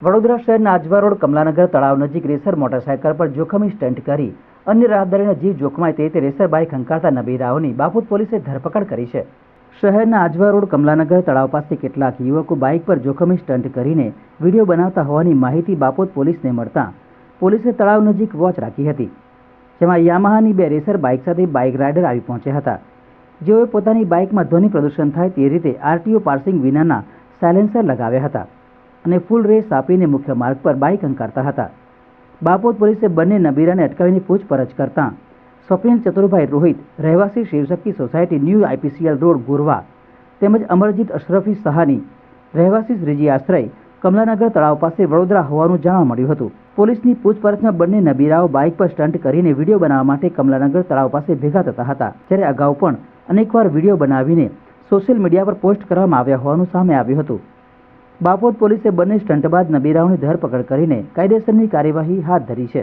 વડોદરા શહેરના આજવા રોડ કમલાનગર તળાવ નજીક રેસર મોટરસાયકલ પર જોખમી સ્ટન્ટ કરી અન્ય રાહદારીના જીવ જોખમાય તે રીતે રેસર બાઇક હંકારતા નબીરાઓની બાપોદ પોલીસે ધરપકડ કરી છે। શહેરના આજવા રોડ કમલાનગર તળાવ પાસે કેટલાક યુવકો બાઇક પર જોખમી સ્ટન્ટ કરીને વિડીયો બનાવતા હોવાની માહિતી બાપોદ પોલીસને મળતા પોલીસે તળાવ નજીક વોચ રાખી હતી, જેમાં યામાહાની બે રેસર બાઇક સાથે બાઇક રાઇડર આવી પહોંચ્યા હતા, જેઓએ પોતાની બાઇકમાં ધ્વનિ પ્રદૂષણ થાય તે રીતે આરટીઓ પાર્સિંગ વિનાના સાયલેન્સર લગાવ્યા હતા અને ફૂલ રેસ આપીને મુખ્ય માર્ગ પર બાઇક હંકારતા હતા। બાપોદ પોલીસે બંને નબીરાને અટકાવીને પૂછપરછ કરતા સ્વપ્નિલ ચતુરભાઈ રોહિત રહેવાસી Shivshakti society new IPCL road Gorwa તેમજ અમરજીત અશરફી સહાની રહેવાસી શ્રીજી આશ્રય કમલાનગર તળાવ પાસે વડોદરા હોવાનું જાણવા મળ્યું હતું। પોલીસની પૂછપરછમાં બંને નબીરાઓ બાઇક પર સ્ટન્ટ કરીને વિડીયો બનાવવા માટે કમલાનગર તળાવ પાસે ભેગા થતા હતા, જ્યારે અગાઉ પણ અનેકવાર વિડીયો બનાવીને સોશિયલ મીડિયા પર પોસ્ટ કરવામાં આવ્યા હોવાનું સામે આવ્યું હતું। બાપોદ પોલીસે બંને સ્ટંટબાજ નબીરાઓની ધરપકડ કરીને કાયદેસરની કાર્યવાહી હાથ ધરી છે।